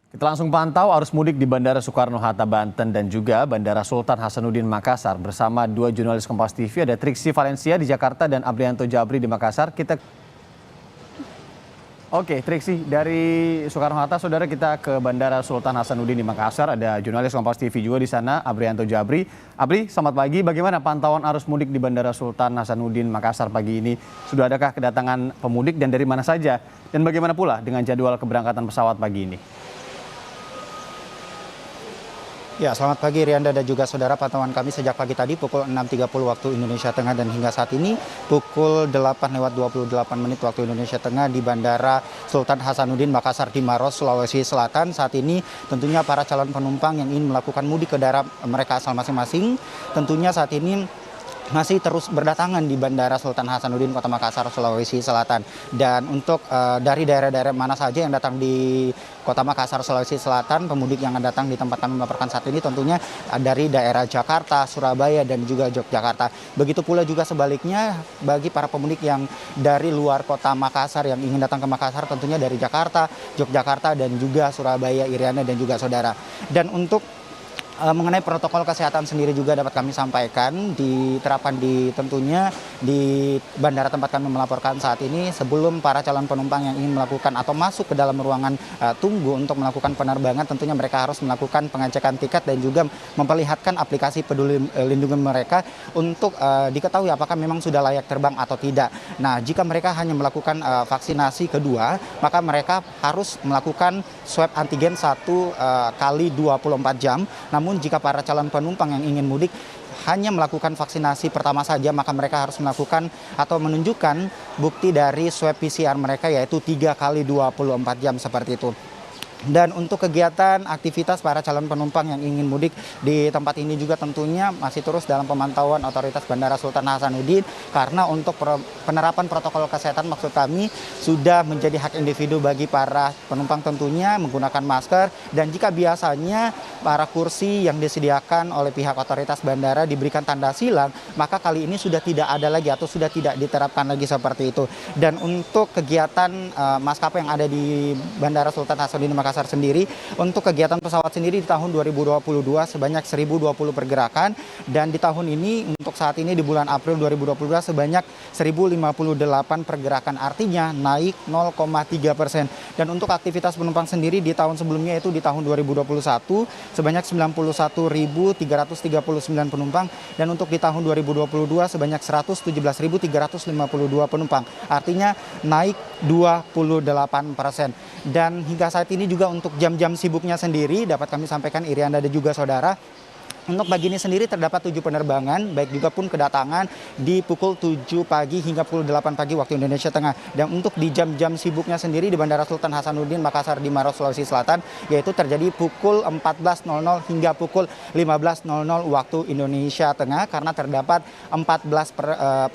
Kita langsung pantau arus mudik di Bandara Soekarno-Hatta, Banten dan juga Bandara Sultan Hasanuddin Makassar bersama dua jurnalis Kompas TV, ada Triksi Valencia di Jakarta dan Abrianto Jabri di Makassar. Oke, Triksi, dari Soekarno-Hatta, saudara, kita ke Bandara Sultan Hasanuddin di Makassar. Ada jurnalis Kompas TV juga di sana, Abrianto Jabri. Abri, selamat pagi. Bagaimana pantauan arus mudik di Bandara Sultan Hasanuddin Makassar pagi ini? Sudah adakah kedatangan pemudik dan dari mana saja? Dan bagaimana pula dengan jadwal keberangkatan pesawat pagi ini? Ya, selamat pagi Rianda dan juga saudara. Pantauan kami sejak pagi tadi pukul 6.30 waktu Indonesia Tengah dan hingga saat ini pukul 8:28 waktu Indonesia Tengah di Bandara Sultan Hasanuddin Makassar di Maros, Sulawesi Selatan. Saat ini tentunya para calon penumpang yang ingin melakukan mudik ke daerah mereka asal masing-masing tentunya saat ini masih terus berdatangan di Bandara Sultan Hasanuddin Kota Makassar, Sulawesi Selatan. Dan untuk dari daerah-daerah mana saja yang datang di Kota Makassar, Sulawesi Selatan, pemudik yang datang di tempat kami melaporkan saat ini tentunya dari daerah Jakarta, Surabaya, dan juga Yogyakarta. Begitu pula juga sebaliknya bagi para pemudik yang dari luar Kota Makassar yang ingin datang ke Makassar tentunya dari Jakarta, Yogyakarta, dan juga Surabaya, Iriana, dan juga saudara. Dan untuk mengenai protokol kesehatan sendiri juga dapat kami sampaikan diterapkan tentunya di bandara tempat kami melaporkan saat ini. Sebelum para calon penumpang yang ingin melakukan atau masuk ke dalam ruangan tunggu untuk melakukan penerbangan, tentunya mereka harus melakukan pengecekan tiket dan juga memperlihatkan aplikasi Peduli Lindungi mereka untuk diketahui apakah memang sudah layak terbang atau tidak. Nah, jika mereka hanya melakukan vaksinasi kedua, maka mereka harus melakukan swab antigen 1 kali 24 jam. Namun jika para calon penumpang yang ingin mudik hanya melakukan vaksinasi pertama saja, maka mereka harus melakukan atau menunjukkan bukti dari swab PCR mereka, yaitu 3 kali 24 jam seperti itu. Dan untuk kegiatan aktivitas para calon penumpang yang ingin mudik di tempat ini juga tentunya masih terus dalam pemantauan otoritas Bandara Sultan Hasanuddin, karena untuk penerapan protokol kesehatan maksud kami sudah menjadi hak individu bagi para penumpang tentunya menggunakan masker. Dan jika biasanya para kursi yang disediakan oleh pihak otoritas bandara diberikan tanda silang, maka kali ini sudah tidak ada lagi atau sudah tidak diterapkan lagi seperti itu. Dan untuk kegiatan maskapai yang ada di Bandara Sultan Hasanuddin Makassar sendiri, untuk kegiatan pesawat sendiri di tahun 2022 sebanyak 1020 pergerakan, dan di tahun ini untuk saat ini di bulan April 2022 sebanyak 1058 pergerakan, artinya naik 0,3%. Dan untuk aktivitas penumpang sendiri di tahun sebelumnya, yaitu di tahun 2021 sebanyak 91.339 penumpang, dan untuk di tahun 2022 sebanyak 117.352 penumpang, artinya naik 28%. Dan hingga saat ini juga untuk jam-jam sibuknya sendiri dapat kami sampaikan Irianda dan juga saudara, untuk pagi ini sendiri terdapat 7 penerbangan, baik juga pun kedatangan di pukul 7 pagi hingga pukul 8 pagi waktu Indonesia Tengah. Dan untuk di jam-jam sibuknya sendiri di Bandara Sultan Hasanuddin Makassar di Maros, Sulawesi Selatan, yaitu terjadi pukul 14.00 hingga pukul 15.00 waktu Indonesia Tengah, karena terdapat 14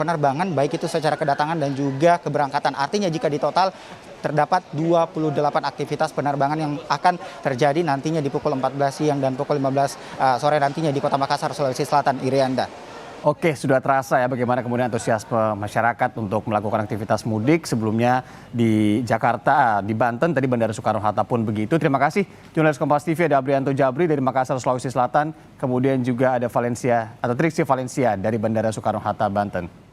penerbangan, baik itu secara kedatangan dan juga keberangkatan. Artinya jika di total terdapat 28 aktivitas penerbangan yang akan terjadi nantinya di pukul 14 siang dan pukul 15 sore nantinya di Kota Makassar, Sulawesi Selatan, Irianda. Oke, sudah terasa ya bagaimana kemudian antusiasme masyarakat untuk melakukan aktivitas mudik. Sebelumnya di Jakarta, di Banten, tadi Bandara Soekarno-Hatta pun begitu. Terima kasih jurnalis Kompas TV, ada Abrianto Jabri dari Makassar, Sulawesi Selatan. Kemudian juga ada Triksi Valencia dari Bandara Soekarno-Hatta, Banten.